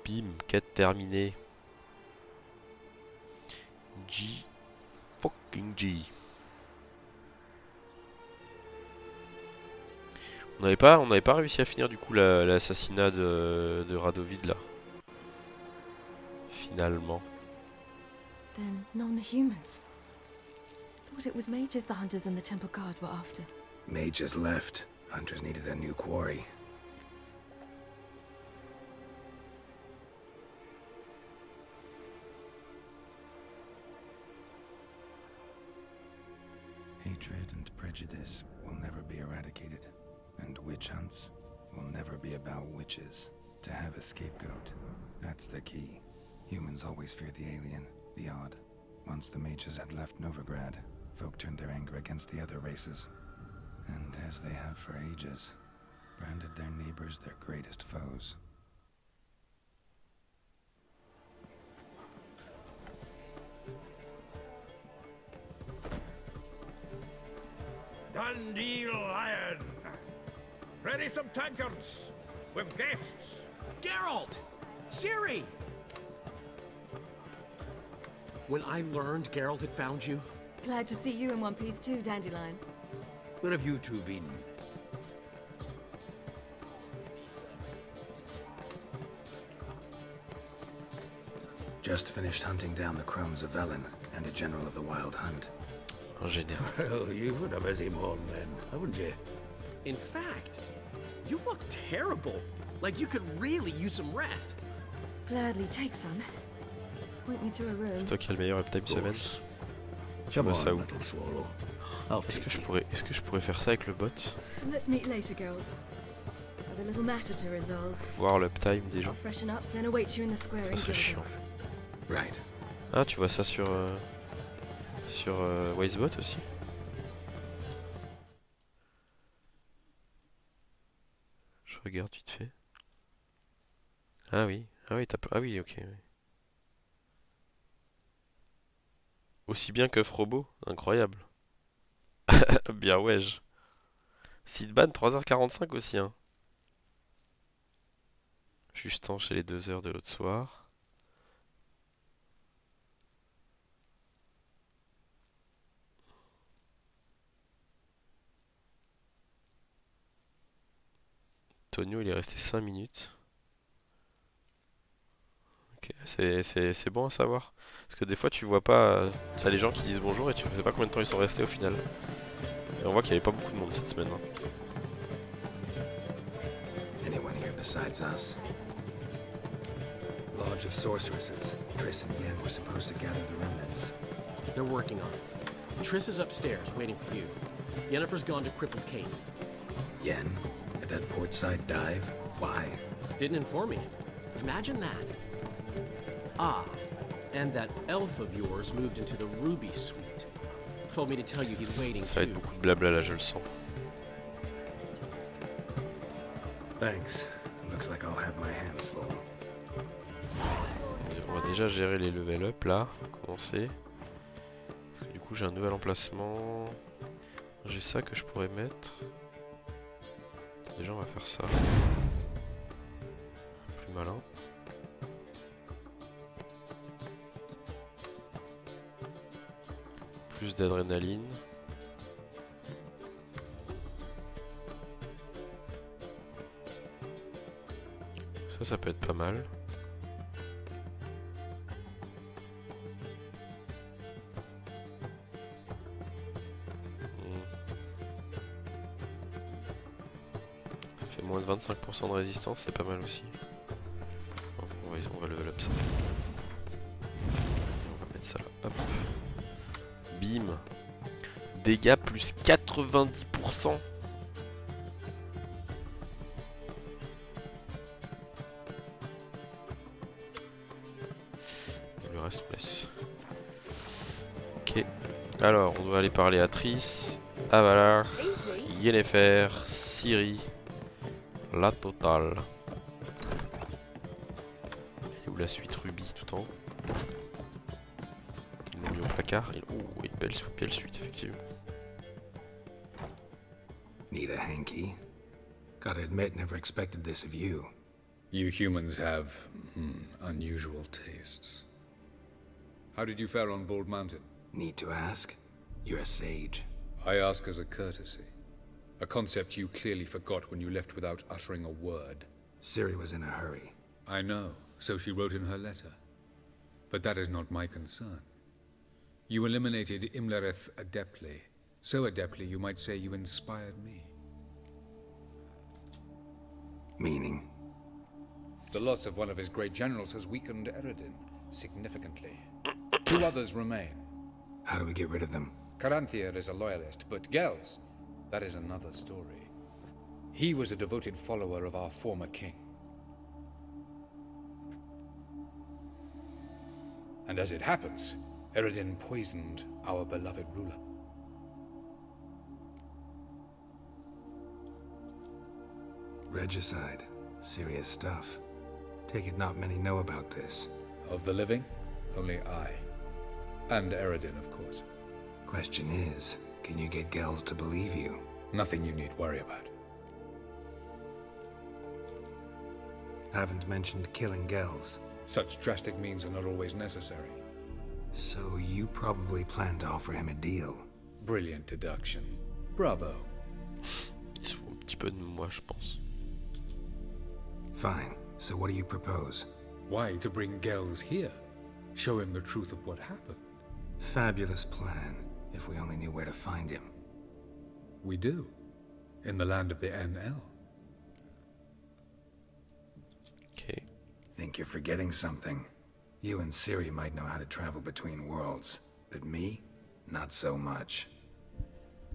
Bim, quête terminée. G. Fucking G. On n'avait pas réussi à finir du coup l'assassinat de Radovid là. Finalement. Then non-humans. Thought it was mages the hunters and the temple guard were after. Mages left. Hunters needed a new quarry. Hatred and prejudice will never be eradicated, and witch hunts will never be about witches. To have a scapegoat, that's the key. Humans always fear the alien, the odd. Once the mages had left Novigrad, folk turned their anger against the other races. And as they have for ages, branded their neighbors their greatest foes. Dandelion! Ready some tankards with guests. Geralt! Ciri! When I learned Geralt had found you, Glad to see you in one piece too, Dandelion. Where have you two been? Just finished hunting down the crones of Velen and a general of the Wild Hunt. Un général. Well, you've had a busy morning then, haven't you? in fact, you look terrible. Like you could really use some rest. Gladly take some. Point me to a room. C'est toi qui as le meilleur uptime semaine. Come vois on, ça où? little swallow. I'll Est-ce que take je pourrais faire ça avec le bot? Let's meet later, Geralt. Have a little matter to resolve. Voir l'uptime des gens. I'll freshen up, then await you in the square Ça in serait chiant. Guildhall. Right. Ah, tu vois ça sur Wisebot aussi? Je regarde vite fait. Ah oui, ah oui, ok. Oui. Aussi bien que Frobo, incroyable. Bien wesh. Seedban 3h45 aussi hein. Justin chez les 2h de l'autre soir. Tonio il est resté 5 minutes. Ok, c'est bon à savoir. Parce que des fois tu vois pas. T'as les gens qui disent bonjour et tu sais pas combien de temps ils sont restés au final. Et on voit qu'il y avait pas beaucoup de monde cette semaine. Hein. Anyone here besides us? Lodge of Sorceresses. Triss and Yen were supposed to gather the remnants. They're working on it. Triss is upstairs, waiting for you. Yennefer's gone to Crippled Kate's. Yen? At that portside dive? Why? Didn't inform me. Imagine that. Ah, and that elf of yours moved into the Ruby Suite. Told me to tell you he's waiting Ça va être too. beaucoup de blabla là, je le sens. Thanks. Looks like I'll have my hands full. On va déjà gérer les level up là, commencer. Parce que du coup j'ai un nouvel emplacement. J'ai ça que je pourrais mettre. Déjà on va faire ça. Plus malin. Plus d'adrénaline. Ça peut être pas mal. Ça fait moins de 25% de résistance, c'est pas mal aussi. On va level up ça. On va mettre ça là. Hop. Bim. Dégâts plus 90%. Le reste on laisse. Ok. Alors, on doit aller parler à Triss, à Valar, Yennefer, Ciri, la totale. Et où la suite Ruby tout en haut. Ils l'ont mis au placard. Oh, oui, belle suite, effectivement. Need a hanky? Gotta admit, never expected this of you. You humans have unusual tastes. How did you fare on Bald Mountain? Need to ask? You're a sage. I ask as a courtesy. A concept you clearly forgot when you left without uttering a word. Ciri was in a hurry. I know, so she wrote in her letter. But that is not my concern. You eliminated Imlerith adeptly. So adeptly you might say you inspired me. Meaning? The loss of one of his great generals has weakened Eredin significantly. 2 others remain. How do we get rid of them? Caranthier is a loyalist, but Gels, that is another story. He was a devoted follower of our former king. And as it happens, Eredin poisoned our beloved ruler. Regicide. Serious stuff. Take it not many know about this. Of the living, only I. And Eredin, of course. Question is, can you get Gels to believe you? Nothing you need worry about. Haven't mentioned killing Gels. Such drastic means are not always necessary. So you probably plan to offer him a deal. Brilliant deduction. Bravo. Il se fout un petit peu de moi, je pense. Fine. So what do you propose? Why to bring Gels here? Show him the truth of what happened. Fabulous plan, if we only knew where to find him. We do. In the land of the NL. Okay. Think you're forgetting something. You and Ciri might know how to travel between worlds, but me? Not so much.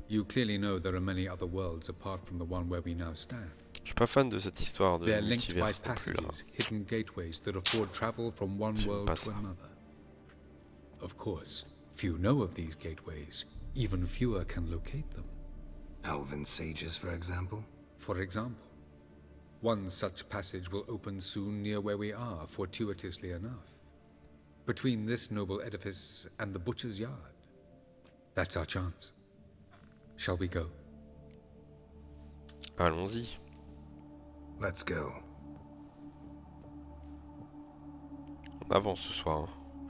You clearly know there are many other worlds apart from the one where we now stand. Je suis pas fan de cette histoire de They're linked by multiverse non plus là. passages, hidden gateways that afford travel from one J'aime world pas to ça. another. Of course, few know of these gateways. Even fewer can locate them. Elven sages, for example? For example, one such passage will open soon near where we are, fortuitously enough. Between this noble edifice and the butcher's yard. That's our chance. Shall we go? Allons-y. Let's go. On avance ce soir. Hein.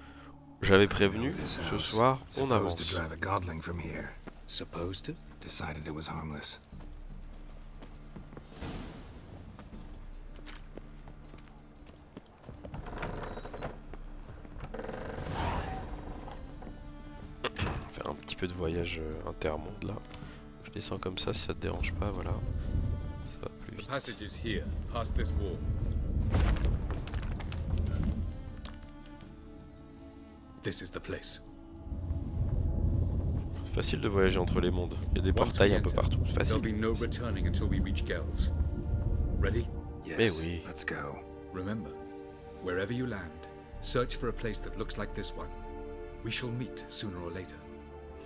J'avais prévenu, ce soir, on Supposed to avance. drive a godling from here. Supposed to? Decided it was harmless. Faire un petit peu de voyage intermonde là. Je descends comme ça si ça te dérange pas, voilà. Ça va plus The vite. passage is here, past this wall. This is the place. C'est facile de voyager entre les mondes. Il y a des Once portails we un peu enter, partout. C'est there'll be facile. no returning until we reach Gels. Ready? Yes, oui. let's go. Remember, wherever you land, search for a place that looks like this one. We shall meet sooner or later.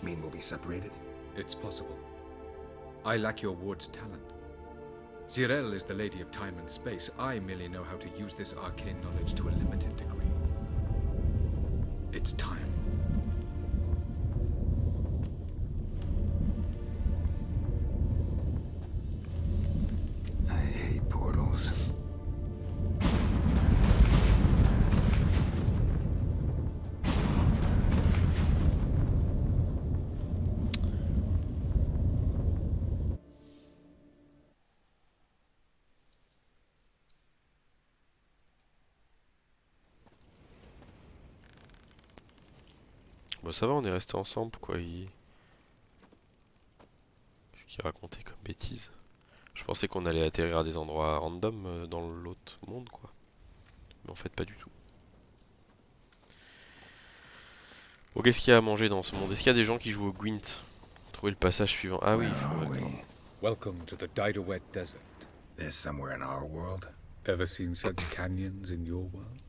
Mean we'll be separated? It's possible. I lack your ward's talent. Zirel is the lady of time and space. I merely know how to use this arcane knowledge to a limited degree. It's time. I hate portals. Bon, ça va, on est restés ensemble, quoi. Qu'est-ce qu'il racontait comme bêtise? Je pensais qu'on allait atterrir à des endroits random dans l'autre monde, quoi. Mais en fait, pas du tout. Bon, qu'est-ce qu'il y a à manger dans ce monde? Est-ce qu'il y a des gens qui jouent au Gwent? Trouver le passage suivant. Ah oui, il Where faut... are we? d'accord. Welcome to the Didowet Desert. This somewhere in our world? Ever seen such canyons in your world?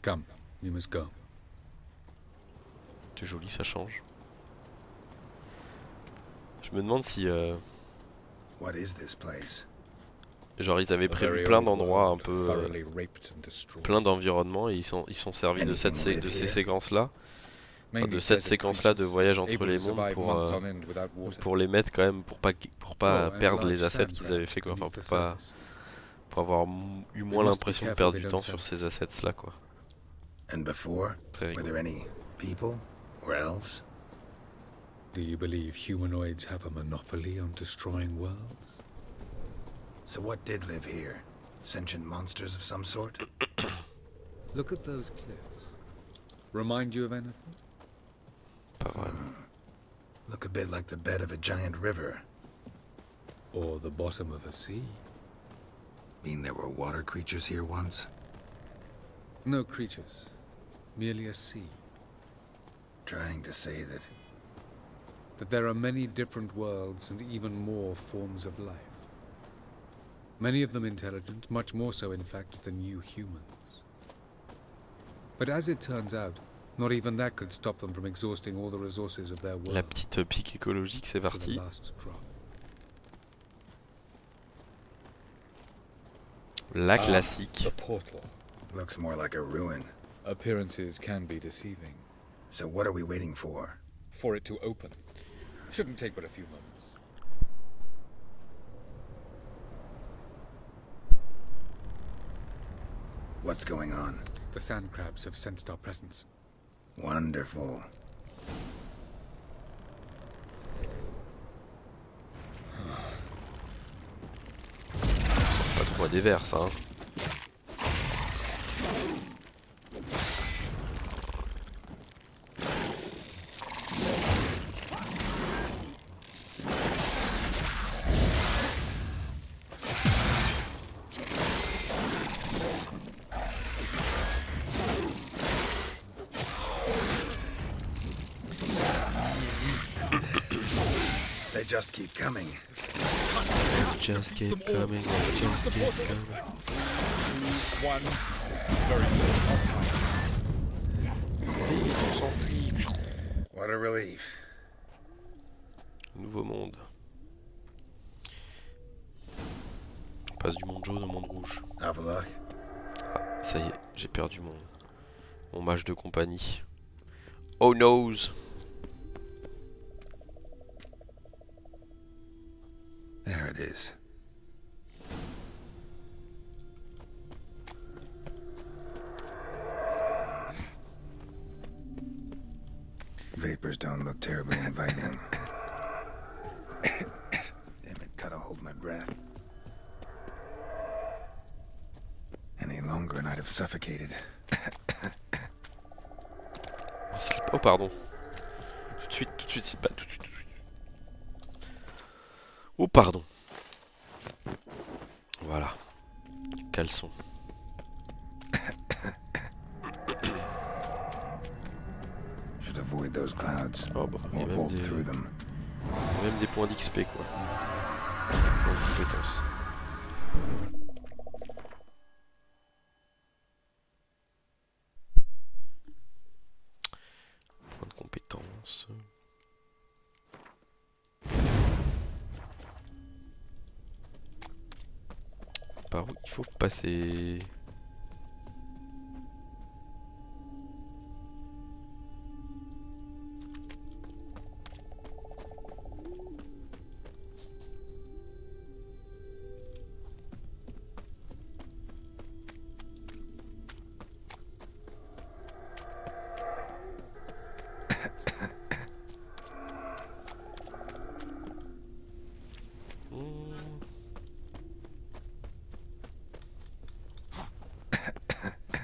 Come, we must go. C'est joli, ça change. Je me demande si... What is this place? genre, ils avaient A prévu very plein old d'endroits un world, peu... thoroughly raped and destroyed. plein d'environnements et ils sont servis de cette Anything live de ces here? séquences-là. Mainly De cette desert séquence-là de creatures, voyage entre able les to mondes survive pour, months on end without water. pour les mettre quand même, pour pas Oh, and perdre large les assets sand qu'ils avaient grains fait, quoi. Enfin, beneath the pour pas, surface. Pour avoir eu moins l'impression de perdre du temps sur ces assets là quoi. And before, Très were there any people or elves? Do you believe humanoids have a monopoly on destroying worlds? So what did live here? Sentient monsters of some sort? Look at those cliffs. Remind you of anything? Pas vraiment. Look a bit like the bed of a giant river. Or the bottom of a sea? Mean there were water creatures here once? No creatures. Merely a sea. Trying to say That there are many different worlds and even more forms of life. Many of them intelligent, much more so in fact than you humans. But as it turns out, not even that could stop them from exhausting all the resources of their world. La petite pique écologique, c'est to the parti. last drop. La classique. The portal. looks more like a ruin. Appearances can be deceiving. So what are we waiting for? For it to open. Shouldn't take but a few moments. What's going on? The sand crabs have sensed our presence. Wonderful. Pas trop à dévers ça. Hein. They just keep coming. Just keep coming, just keep coming. 2, 1. Very good. On time. Vite, on s'enfuit. What a relief. Nouveau monde. On passe du monde jaune au monde rouge. Avaloch. Ah, ça y est, j'ai perdu mon mage de compagnie. Oh noes. There it is. Vapors don't look terribly inviting. Damn it, gotta hold my breath. Any longer and I'd have suffocated. Oh pardon. Tout de suite, c'est pas tout de suite. Oh pardon. Voilà. Caleçon. Should avoid those clouds. Oh bah, il y a Or même walk des, through them. points d'XP quoi. Points de compétences. Points de compétences. Par où il faut passer?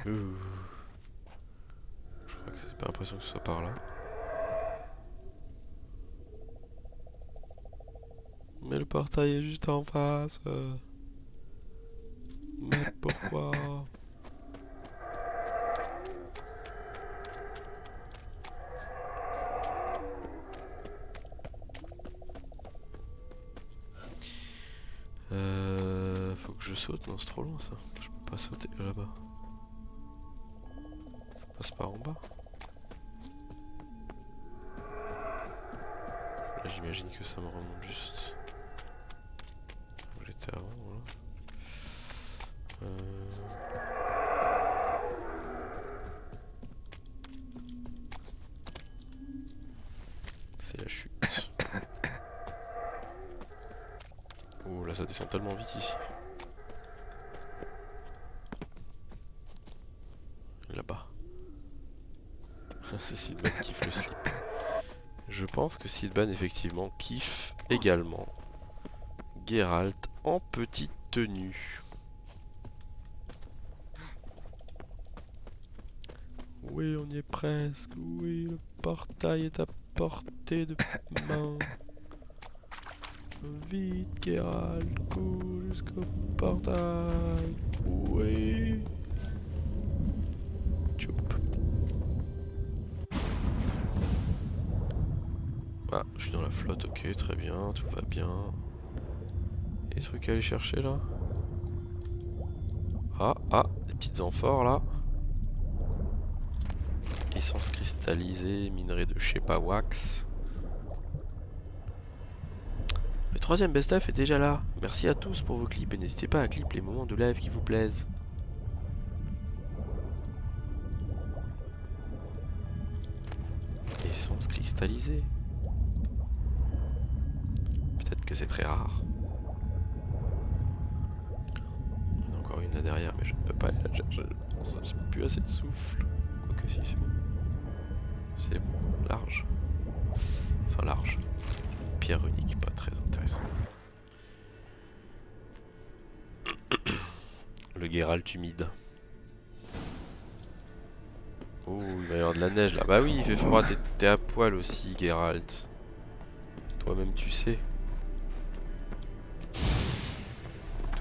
Je crois que c'est pas l'impression que ce soit par là. Mais le portail est juste en face. Mais pourquoi? Faut que je saute, non c'est trop loin ça. Je peux pas sauter là-bas. Je passe par en bas. Là j'imagine que ça me remonte juste où j'étais avant, voilà. C'est la chute. Oh là ça descend tellement vite ici. là-bas. Sidban kiffe le slip. Je pense que Sidban effectivement kiffe également Geralt en petite tenue. Oui, on y est presque. Oui, le portail est à portée de main. Vite, Geralt, cours jusqu'au portail. Oui. Choup. Ah, je suis dans la flotte, ok, très bien, tout va bien. Des trucs à aller chercher là. Ah, des petites amphores là. Essence cristallisée, minerai de je sais pas wax. Le troisième best-of est déjà là. Merci à tous pour vos clips et n'hésitez pas à clip les moments de live qui vous plaisent. Essence cristallisée. Peut-être que c'est très rare. Il y en a encore une là derrière, mais je ne peux pas aller la chercher. J'ai plus assez de souffle. Quoique si, c'est bon. C'est bon, large. Enfin large. Pierre unique, pas très intéressant. Le Geralt humide. Oh, il va y avoir de la neige là. Bah oui, il fait froid, t'es à poil aussi, Geralt. Toi-même tu sais.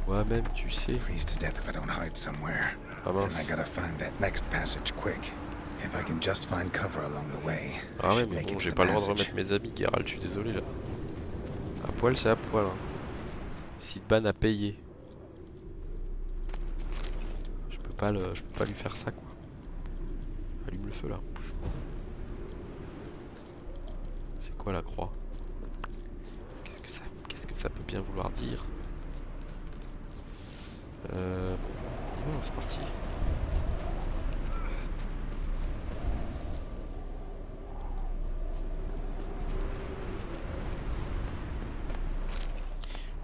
Toi-même tu sais. Freeze to death if I don't hide somewhere. Ah And I mince. gotta find that next passage quick. If I can just find cover along the way. Ah I ouais, should mais make bon, it to j'ai the pas le droit de passage. remettre mes habits, Geralt, je suis désolé là. À poil, c'est à poil. Hein. Sidban a payé. Je peux pas lui faire ça quoi. Allume le feu là. C'est quoi la croix? Qu'est-ce que ça peut bien vouloir dire? Bon, c'est parti.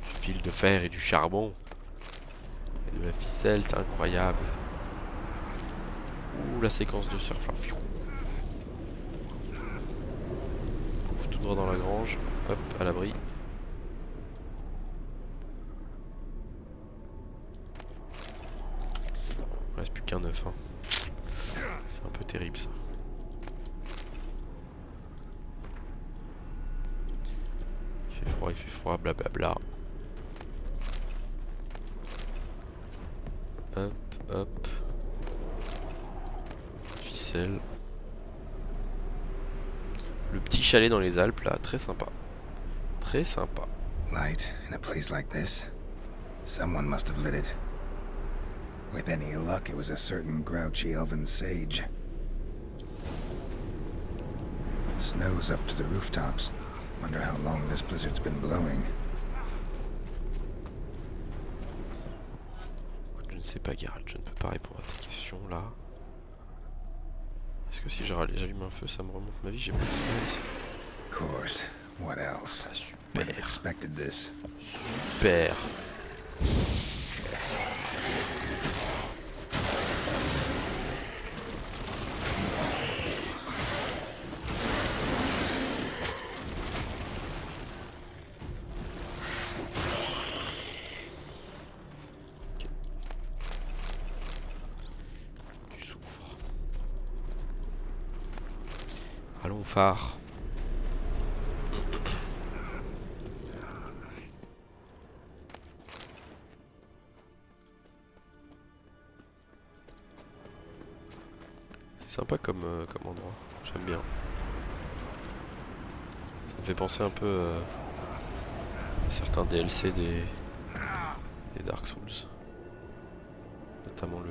Du fil de fer et du charbon. Et de la ficelle, c'est incroyable. Ouh, la séquence de surf là. Pouf, tout droit dans la grange. Hop, à l'abri. Il reste plus qu'un œuf. Hein. C'est un peu terrible ça. Il fait froid, blablabla. Hop, hop. Ficelle. Le petit chalet dans les Alpes là, très sympa. Très sympa. Light in a place like this? Someone must have lit it. With any luck, it was a certain grouchy elven sage. Snow's up to the rooftops. Wonder how long this blizzard's been blowing. Je ne sais pas, Geralt, je ne peux pas répondre à tes questions là. Est-ce que si j'allume un feu, ça me remonte ma vie? J'ai pas de vie ici. Of course. What else? Ah, Would have super. expected this. Super. Ok. Du soufre. Allons, phare. C'est sympa comme endroit, j'aime bien. Ça me fait penser un peu à certains DLC des Dark Souls. Notamment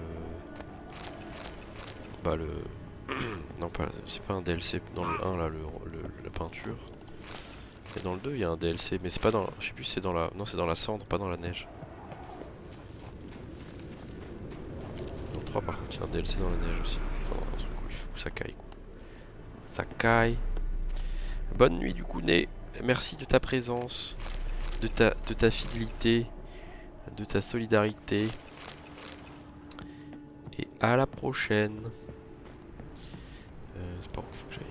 non pas, c'est pas un DLC dans le 1 là, la peinture. Et dans le 2 il y a un DLC, mais c'est pas dans, je sais plus si c'est dans la, non c'est dans la cendre, pas dans la neige. Dans le 3 par contre il y a un DLC dans la neige aussi. Enfin, dans un truc où ça caille quoi. Ça caille. Bonne nuit du coup Né. Merci de ta présence, de ta fidélité, de ta solidarité. Et à la prochaine. C'est par où qu'il faut que j'aille.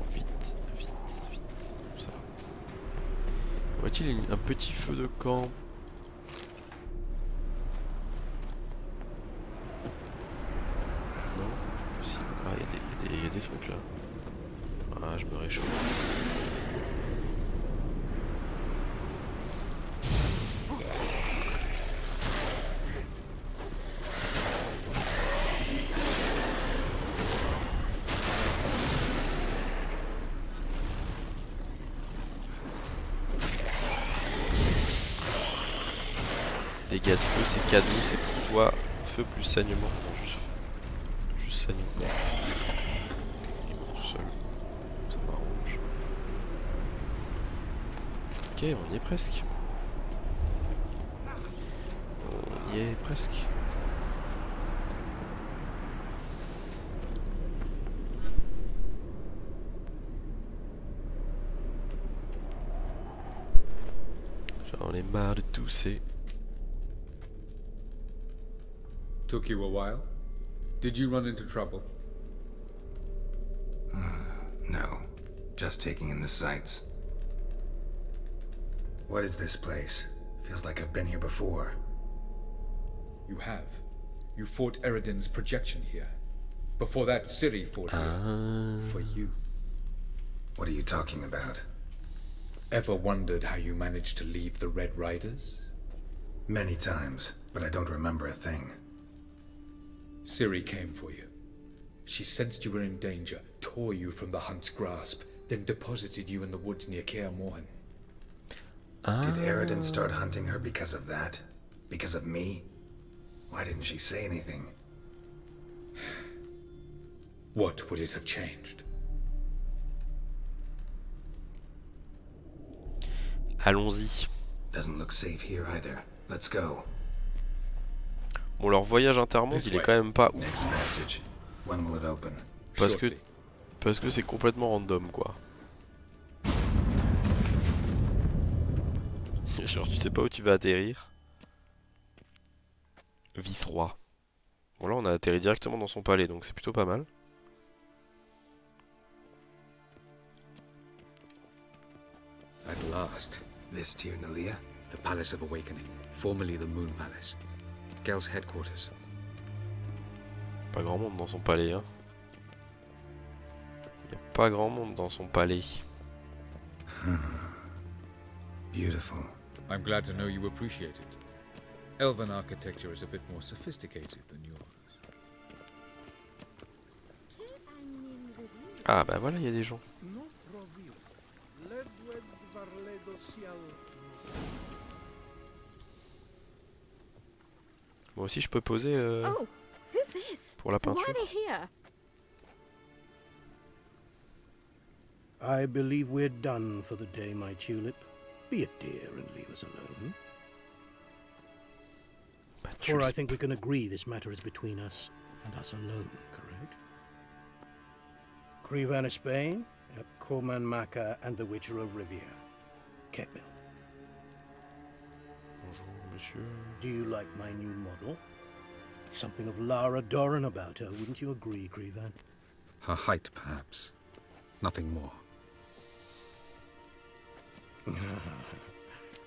Vite, vite, vite. Ça va. Y a-t-il un petit feu de camp? Non. Si. Ah, y a des trucs là. Ah, je me réchauffe. Dégâts de feu, c'est cadeau, c'est pour toi. Feu plus saignement. Non, juste saignement. Il est mort tout seul. Ça m'arrange. Ok, on y est presque. On y est presque. J'en ai marre de tousser. Took you a while? Did you run into trouble? No. Just taking in the sights. What is this place? Feels like I've been here before. You have. You fought Eredin's projection here. Before that, Ciri fought here. For you. What are you talking about? Ever wondered how you managed to leave the Red Riders? Many times, but I don't remember a thing. Ciri came for you. She sensed you were in danger, tore you from the Hunt's grasp, then deposited you in the woods near Kaer Morhen. Did Eredin start hunting her because of that? Because of me? Why didn't she say anything? What would it have changed? Allons-y. Doesn't look safe here either. Let's go. Bon, leur voyage intermonde, il est quand même pas ouf. Next passage. When will it open? Parce que c'est complètement random, quoi. Genre, tu sais pas où tu vas atterrir. Vice-roi. Bon, là, on a atterri directement dans son palais, donc c'est plutôt pas mal. At last. This Tyr Nalia? The Palace of Awakening, formerly the Moon Palace. Gel's headquarters. Pas grand monde dans son palais, hein. Y a pas grand monde dans son palais. Beautiful. I'm glad to know you appreciate it. Elven architecture is a bit more sophisticated than yours. Ah bah voilà, y a des gens. Moi aussi je peux poser Oh, who's this? pour la Why peinture. are they here? I believe we're done for the day, my tulip. Be a dear and leave us alone. Bah, For I think we can agree this matter is between us and us alone, correct? Crevan of Spain, Corman Maca, and the Witcher of Riviera. Ketmil. Bonjour monsieur. Do you like my new model? Something of Lara Doran about her, wouldn't you agree, Crevan? Her height, perhaps. Nothing more.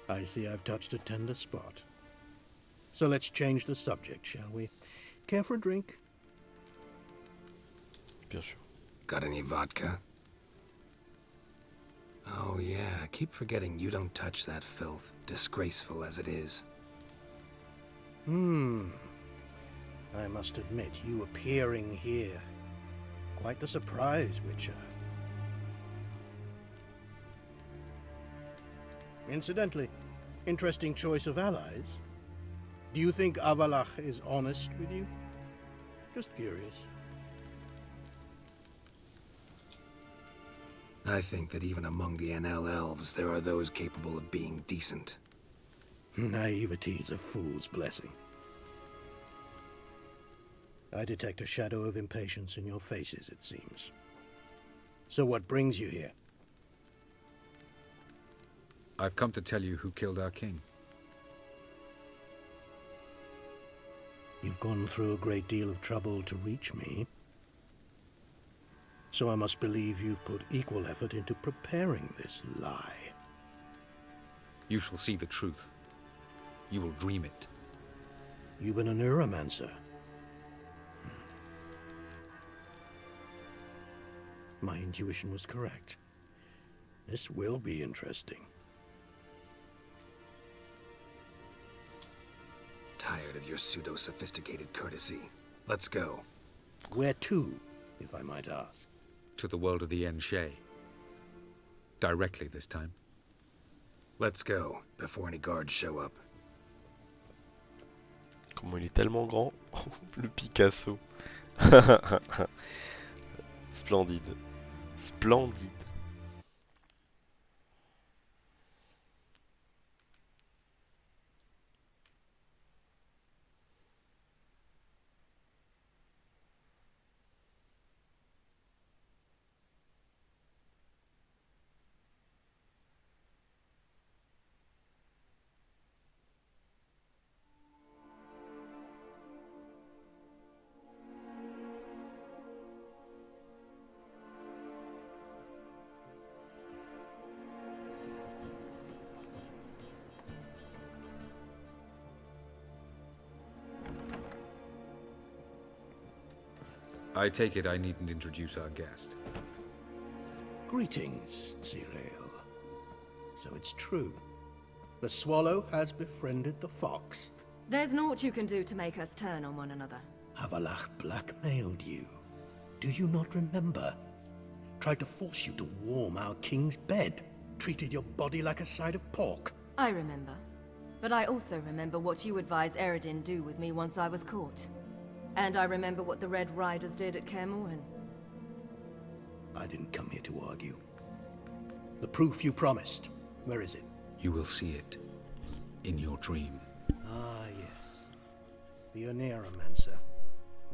I see I've touched a tender spot. So let's change the subject, shall we? Care for a drink? Bien sûr. Got any vodka? Oh yeah, I keep forgetting you don't touch that filth, disgraceful as it is. I must admit, you appearing here. Quite the surprise, Witcher. Incidentally, interesting choice of allies. Do you think Avalach is honest with you? Just curious. I think that even among the NL elves, there are those capable of being decent. Naivety is a fool's blessing. I detect a shadow of impatience in your faces, it seems. So what brings you here? I've come to tell you who killed our king. You've gone through a great deal of trouble to reach me. So I must believe you've put equal effort into preparing this lie. You shall see the truth. You will dream it. You've been a neuromancer. My intuition was correct. This will be interesting. Tired of your pseudo-sophisticated courtesy. Let's go. Where to, if I might ask? To the world of the Enshe. Directly this time. Let's go, before any guards show up. Comment il est tellement grand. Le Picasso. Splendide. Splendide. I take it I needn't introduce our guest. Greetings, Cyril. So it's true. The swallow has befriended the fox. There's naught you can do to make us turn on one another. Avalach blackmailed you. Do you not remember? Tried to force you to warm our king's bed. Treated your body like a side of pork. I remember. But I also remember what you advised Eredin do with me once I was caught. And I remember what the Red Riders did at Kermorhen. I didn't come here to argue. The proof you promised. Where is it? You will see it. In your dream. Ah, yes. The Neuromancer.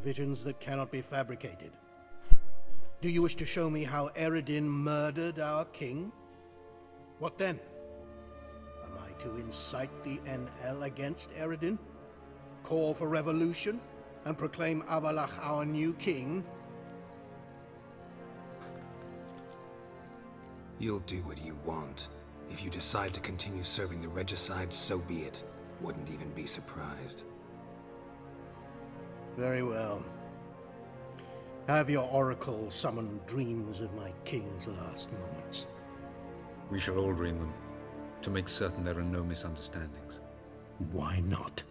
Visions that cannot be fabricated. Do you wish to show me how Eredin murdered our king? What then? Am I to incite the NL against Eredin? Call for revolution? And proclaim Avalach our new king? You'll do what you want. If you decide to continue serving the regicide, so be it. Wouldn't even be surprised. Very well. Have your oracle summon dreams of my king's last moments. We shall all dream them, to make certain there are no misunderstandings. Why not?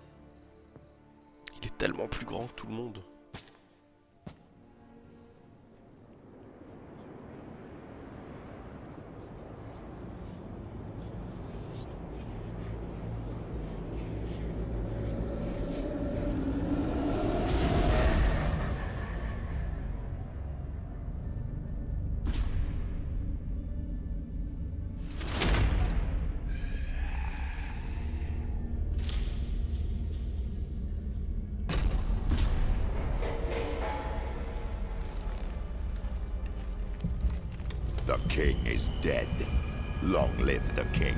Il est tellement plus grand que tout le monde. The king is dead. Long live the king.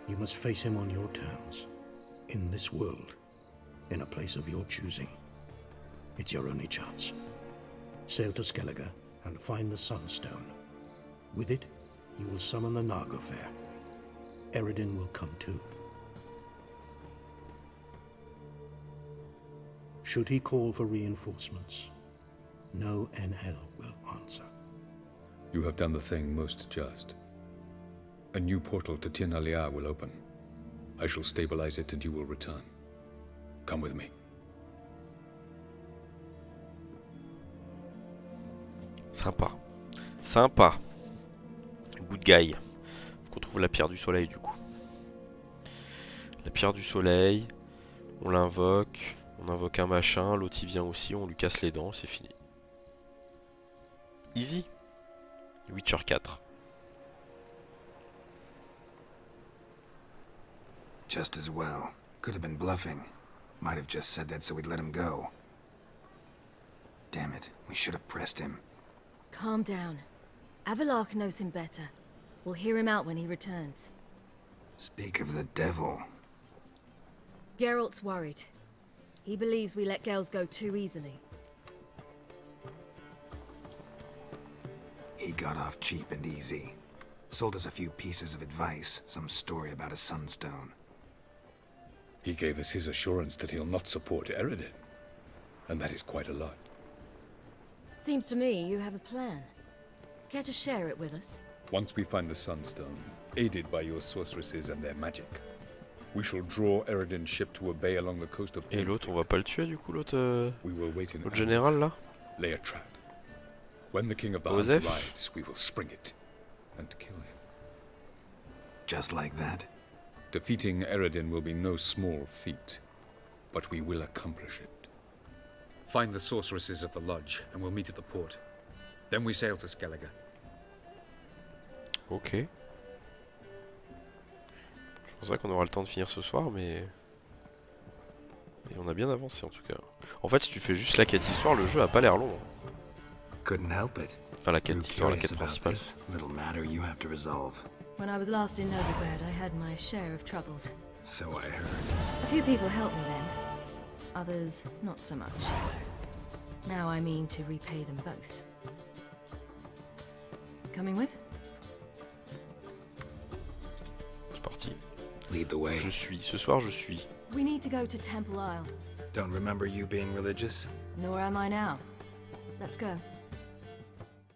You must face him on your terms. In this world, in a place of your choosing. It's your only chance. Sail to Skellige and find the Sunstone. With it, you will summon the Nagelfair. Eredin will come too. Should he call for reinforcements, no NL will answer. You have done the thing most just. A new portal to Tir na Liar will open. I shall stabilize it and you will return. Come with me. Sympa. Sympa. Good guy. Faut qu'on trouve la pierre du soleil du coup. La pierre du soleil. On l'invoque. On invoque un machin. L'autre il vient aussi. On lui casse les dents. C'est fini. Easy. Witcher 4. Just as well. Could have been bluffing. Might have just said that so we'd let him go. Damn it, we should have pressed him. Calm down. Avalark knows him better. We'll hear him out when he returns. Speak of the devil. Geralt's worried. He believes we let girls go too easily. He got off cheap and easy. Sold us a few pieces of advice, some story about a sunstone. He gave us his assurance that he'll not support Eredin. And that is quite a lot. Seems to me you have a plan. Care to share it with us? Once we find the Sunstone, aided by your sorceresses and their magic, we shall draw Eredin's ship to a bay along the coast of Et l'autre, on va pas le tuer du coup, l'autre We will wait in l'autre général là? lay a trap. When the king of the Joseph? Hunt arrives, we will spring it and kill him. Just like that? Defeating Eredin will be no small feat, but we will accomplish it. Find the sorceresses of the lodge, and we'll meet at the port. Then we sail to Skellige. Ok. Je pensais qu'on aura le temps de finir ce soir, mais... Et on a bien avancé en tout cas. En fait, si tu fais juste la quête histoire, le jeu a pas l'air long. Hein. Couldn't help it. Enfin, la quête Grew histoire, la curious quête about principale. this little matter you have to resolve. When I was last in Novigrad, I had my share of troubles. So I heard. A few people helped me then. Others, not so much. Now I mean to repay them both. Coming with? C'est parti. Lead the way. Je suis. Ce soir, je suis. We need to go to Temple Isle. Don't remember you being religious? Nor am I now. Let's go.